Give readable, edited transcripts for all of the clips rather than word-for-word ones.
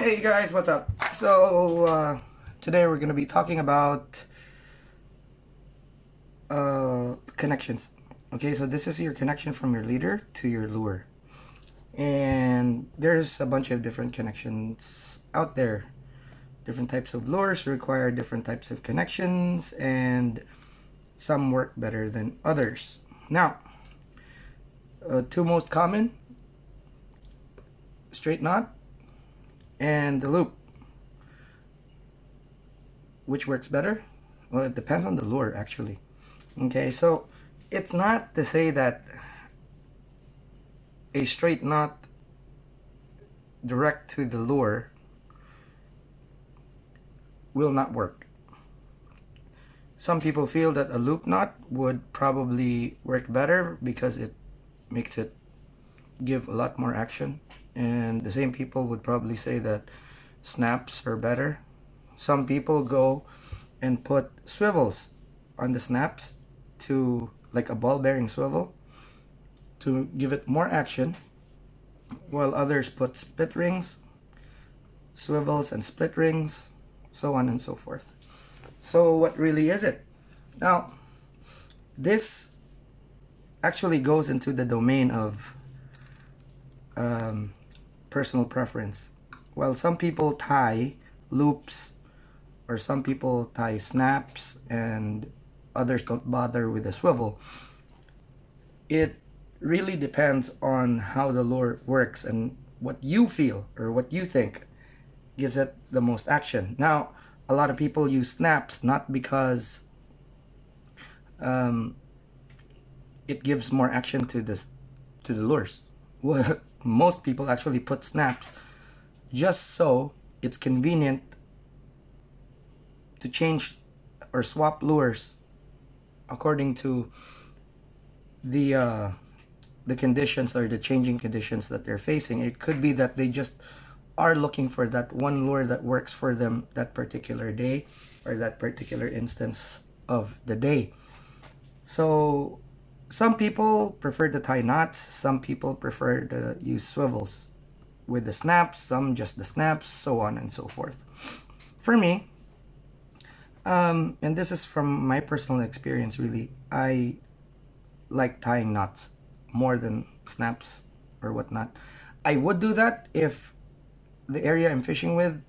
Hey guys, what's up? So today we're gonna be talking about connections. Okay, so this is your connection from your leader to your lure, and there's a bunch of different connections out there. Different types of lures require different types of connections, and some work better than others. Now, two most common: straight knot and the loop. Which works better? Well, it depends on the lure, actually. Okay, so it's not to say that a straight knot direct to the lure will not work. Some people feel that a loop knot would probably work better because it makes it give a lot more action, and the same people would probably say that snaps are better. Some people go and put swivels on the snaps, to like a ball bearing swivel, to give it more action, while others put split rings, swivels and split rings, so on and so forth. So what really is it? Now, this actually goes into the domain of personal preference. While some people tie loops, or some people tie snaps, and others don't bother with the swivel, it really depends on how the lure works and what you feel or what you think gives it the most action. Now, a lot of people use snaps not because it gives more action to the lures. Well, most people actually put snaps just so it's convenient to change or swap lures according to the conditions or the changing conditions that they're facing. It could be that they just are looking for that one lure that works for them that particular day or that particular instance of the day. So some people prefer to tie knots, some people prefer to use swivels with the snaps, some just the snaps, so on and so forth. For me, and this is from my personal experience, really, I like tying knots more than snaps or whatnot. I would do that if the area I'm fishing with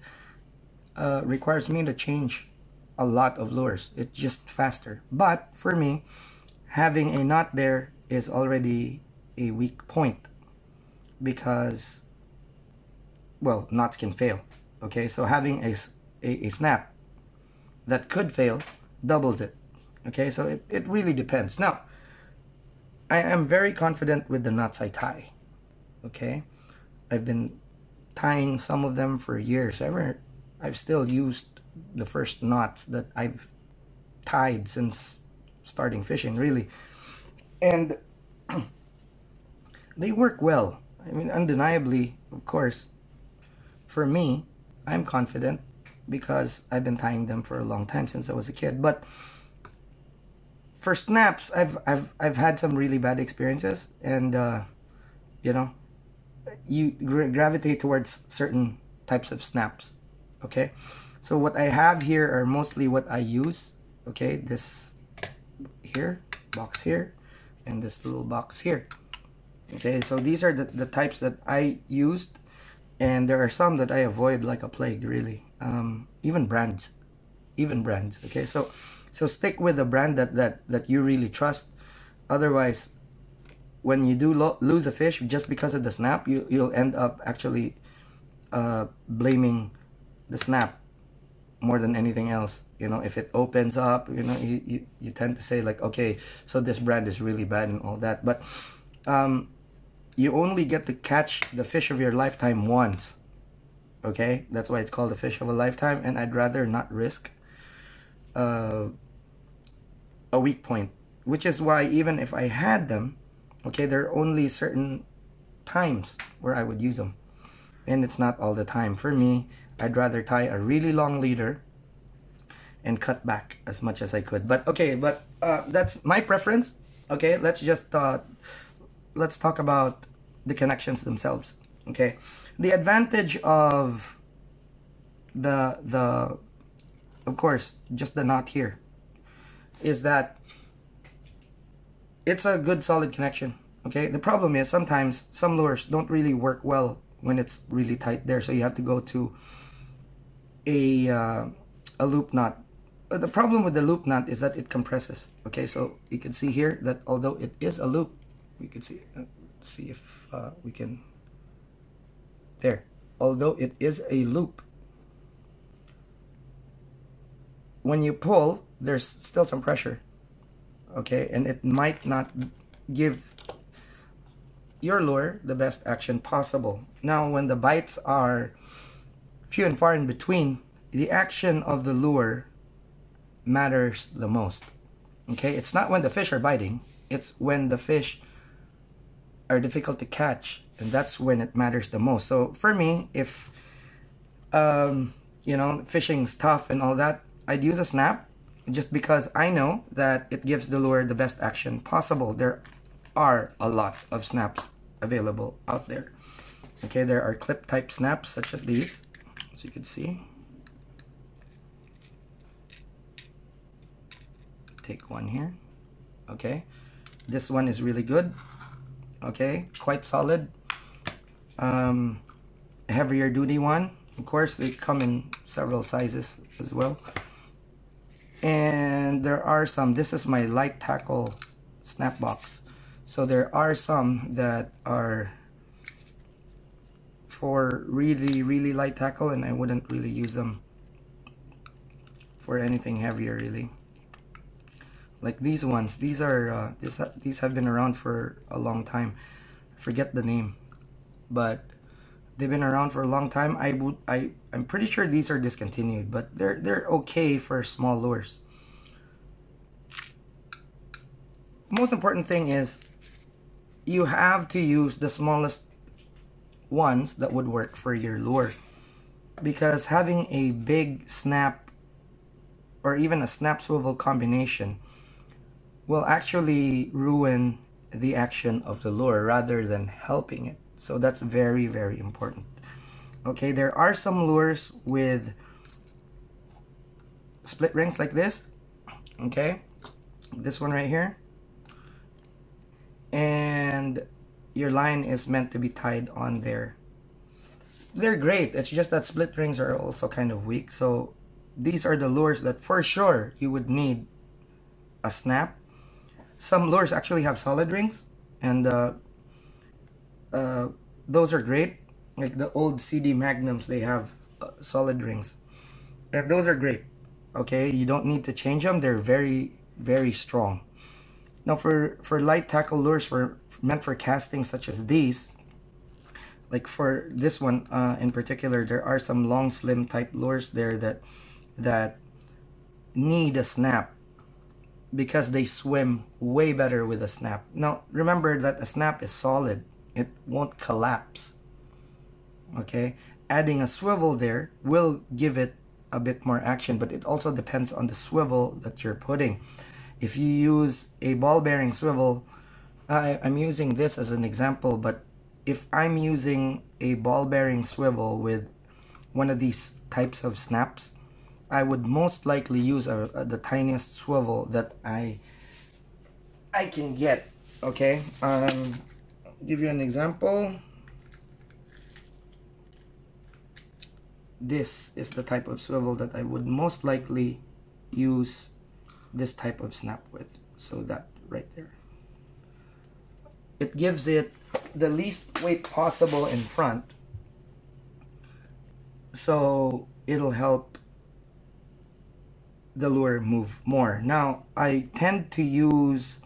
requires me to change a lot of lures. It's just faster. But for me, having a knot there is already a weak point, because, well, knots can fail. Okay, so having a snap that could fail doubles it. Okay, so it really depends. Now, I am very confident with the knots I tie. Okay, I've been tying some of them for years. I've still used the first knots that I've tied since starting fishing, really, and they work well. I mean, undeniably, of course, for me, I'm confident because I've been tying them for a long time, since I was a kid. But for snaps, I've had some really bad experiences, and you know, you gravitate towards certain types of snaps. Okay, so what I have here are mostly what I use. Okay, this here, box here, and this little box here. Okay, so these are the types that I used, and there are some that I avoid like a plague, really. Even brands. Okay, so stick with the brand that you really trust. Otherwise, when you do lose a fish just because of the snap, you'll end up actually blaming the snap more than anything else. You know, if it opens up, you know, you tend to say like, okay, so this brand is really bad and all that. But you only get to catch the fish of your lifetime once. Okay, that's why it's called a fish of a lifetime, and I'd rather not risk a weak point, which is why even if I had them, okay, there are only certain times where I would use them, and it's not all the time. For me, I'd rather tie a really long leader and cut back as much as I could. But okay, that's my preference. Okay, let's talk about the connections themselves. Okay, the advantage of the of course, just the knot here, is that it's a good solid connection. Okay, the problem is sometimes some lures don't really work well when it's really tight there, so you have to go to a loop knot. But the problem with the loop knot is that it compresses. Okay, so you can see here that although it is a loop, we can see, see if we can, there, although it is a loop, when you pull, there's still some pressure. Okay, and it might not give your lure the best action possible. Now, when the bites are few and far in between, the action of the lure matters the most. Okay, it's not when the fish are biting, it's when the fish are difficult to catch, and that's when it matters the most. So for me, if you know, fishing's tough and all that, I'd use a snap, just because I know that it gives the lure the best action possible. There are a lot of snaps available out there. Okay, there are clip type snaps such as these, as you can see. Take one here. Okay, this one is really good. Okay, quite solid. Heavier duty one, of course, they come in several sizes as well. And there are some, this is my light tackle snap box, so there are some that are for really light tackle, and I wouldn't really use them for anything heavier really. Like these ones, these are these have been around for a long time. I forget the name, but they've been around for a long time. I'm pretty sure these are discontinued, but they're okay for small lures. Most important thing is you have to use the smallest ones that would work for your lure, because having a big snap or even a snap swivel combination will actually ruin the action of the lure rather than helping it. So that's very important. Okay, there are some lures with split rings like this. Okay, this one right here, and your line is meant to be tied on there. They're great, it's just that split rings are also kind of weak. So these are the lures that for sure you would need a snap. Some lures actually have solid rings, and those are great. Like the old CD Magnums, they have solid rings, and those are great. Okay, you don't need to change them. They're very strong. Now for light tackle lures meant for casting such as these, like for this one in particular, there are some long slim type lures there that need a snap, because they swim way better with a snap. Now remember that a snap is solid, it won't collapse. Okay, adding a swivel there will give it a bit more action, but it also depends on the swivel that you're putting. If you use a ball bearing swivel, I'm using this as an example, but if I'm using a ball bearing swivel with one of these types of snaps, I would most likely use the tiniest swivel that I can get. Okay, I'll give you an example. This is the type of swivel that I would most likely use this type of snap with. So that right there, it gives it the least weight possible in front, so it'll help the lure move more. Now I tend to use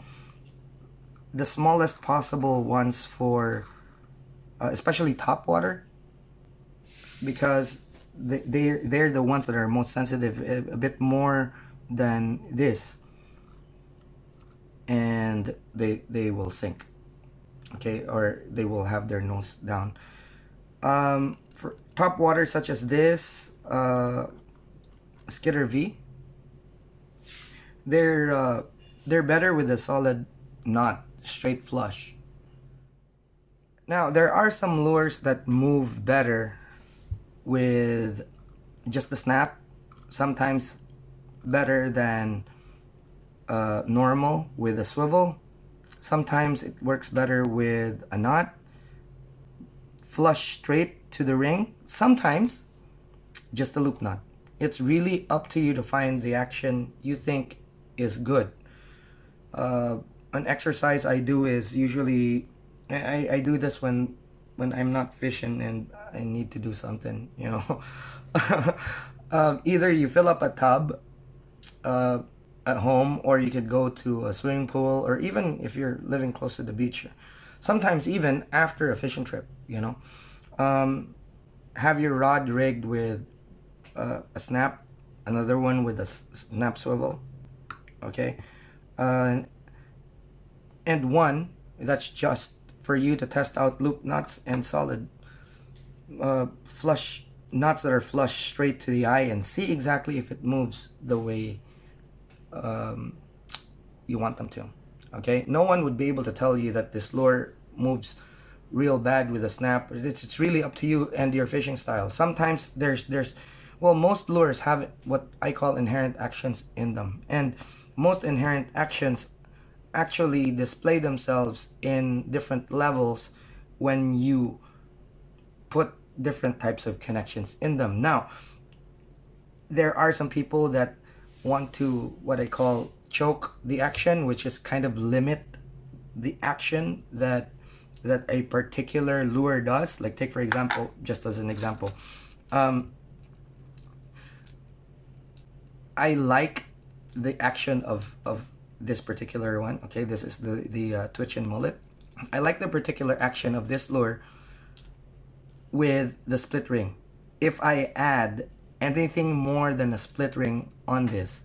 the smallest possible ones for especially top water, because they're the ones that are most sensitive, a bit more than this, and they will sink. Okay, or they will have their nose down. For top water such as this Skitter V, they're better with a solid knot, straight flush. Now there are some lures that move better with just the snap, sometimes better than normal with a swivel. Sometimes it works better with a knot, flush straight to the ring. Sometimes just a loop knot. It's really up to you to find the action you think is good. An exercise I do is usually, I do this when I'm not fishing and I need to do something, you know. Either you fill up a tub at home, or you could go to a swimming pool, or even if you're living close to the beach, sometimes even after a fishing trip, you know. Have your rod rigged with a snap, another one with a snap swivel, okay, and one that's just for you to test out loop knots and solid flush knots that are flush straight to the eye, and see exactly if it moves the way you want them to. Okay, no one would be able to tell you that this lure moves real bad with a snap. It's really up to you and your fishing style. Sometimes there's well, most lures have what I call inherent actions in them, and most inherent actions actually display themselves in different levels when you put different types of connections in them. Now, there are some people that want to, what I call, choke the action, which is kind of limit the action that a particular lure does. Like, take for example, just as an example, I like the action of this particular one. Okay, this is the twitch and mullet. I like the particular action of this lure with the split ring. If I add anything more than a split ring on this,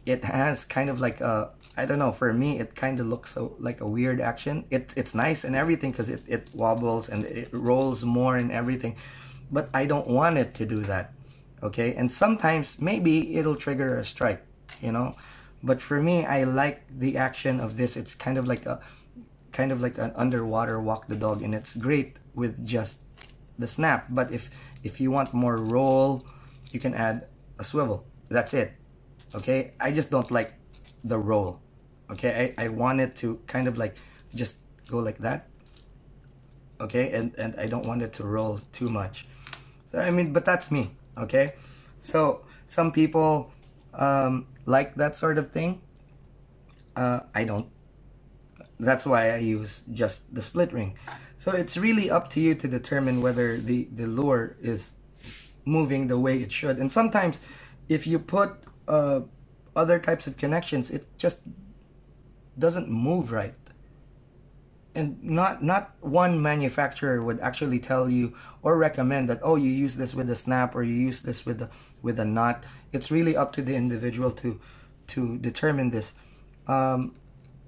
it has kind of like a, I don't know, for me it kind of looks so like a weird action. It's nice and everything because it wobbles and it rolls more and everything, but I don't want it to do that. Okay, and sometimes maybe it'll trigger a strike, you know, but for me, I like the action of this. It's kind of like an underwater walk the dog, and it's great with just the snap. But if you want more roll, you can add a swivel. That's it. Okay, I just don't like the roll. Okay, I want it to kind of like just go like that. Okay, and I don't want it to roll too much. So, I mean, but that's me. Okay, so some people like that sort of thing. I don't. That's why I use just the split ring. So it's really up to you to determine whether the lure is moving the way it should. And sometimes if you put other types of connections, it just doesn't move right. And not one manufacturer would actually tell you or recommend that, oh, you use this with a snap or you use this with a knot. It's really up to the individual to determine this.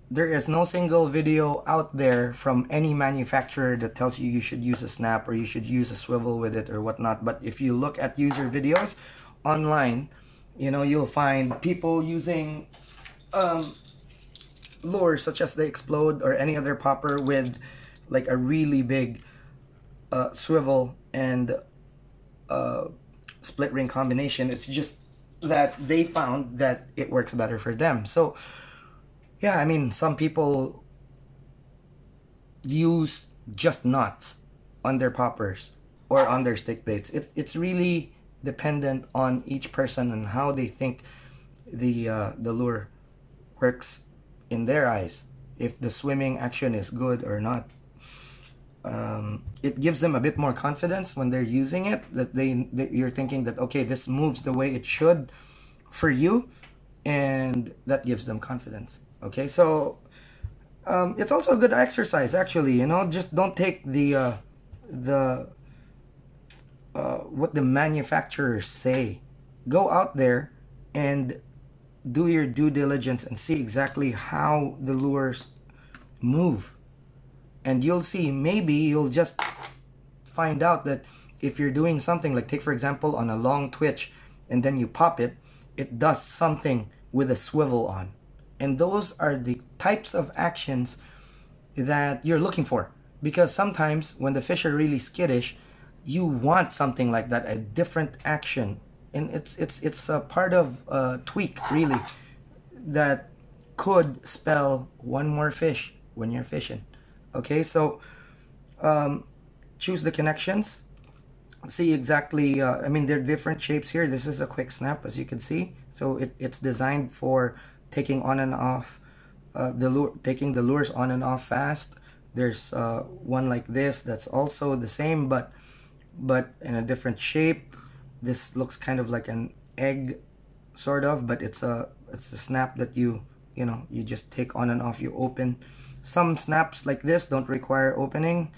There is no single video out there from any manufacturer that tells you should use a snap or you should use a swivel with it or whatnot. But if you look at user videos online, you know, you'll find people using lures such as the Explode or any other popper with like a really big swivel and split ring combination. It's just that they found that it works better for them. So yeah, I mean, some people use just knots on their poppers or on their stick baits. It's really dependent on each person and how they think the lure works in their eyes, if the swimming action is good or not. It gives them a bit more confidence when they're using it, that you're thinking that, okay, this moves the way it should for you, and that gives them confidence. Okay, so it's also a good exercise, actually. You know, just don't take the what the manufacturers say. Go out there and do your due diligence and see exactly how the lures move, and you'll see, maybe you'll just find out that if you're doing something like, take for example, on a long twitch and then you pop it, it does something with a swivel on. And those are the types of actions that you're looking for, because sometimes when the fish are really skittish, you want something like that, a different action and it's a part of a tweak really that could spell one more fish when you're fishing. Okay, so choose the connections, see exactly, I mean, there are different shapes here. This is a quick snap, as you can see, so it's designed for taking on and off the lure, taking the lures on and off fast. There's one like this that's also the same, but in a different shape. This looks kind of like an egg, sort of, but it's a snap that you know, you just take on and off, you open. Some snaps like this don't require opening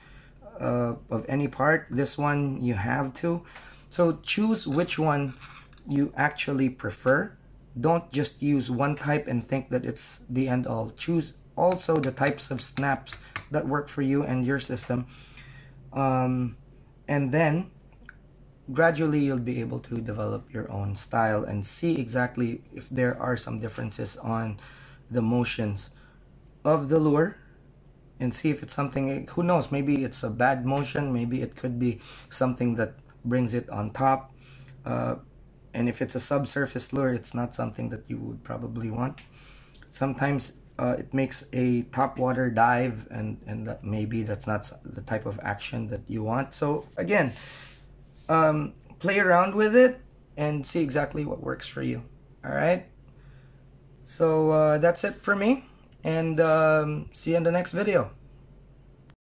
of any part. This one you have to. So choose which one you actually prefer. Don't just use one type and think that it's the end all. Choose also the types of snaps that work for you and your system, and then gradually you'll be able to develop your own style and see exactly if there are some differences on the motions of the lure, and see if it's something, who knows, maybe it's a bad motion, maybe it could be something that brings it on top, and if it's a subsurface lure, it's not something that you would probably want. Sometimes it makes a top water dive, and that maybe that's not the type of action that you want. So again, play around with it and see exactly what works for you. All right, so that's it for me, and see you in the next video.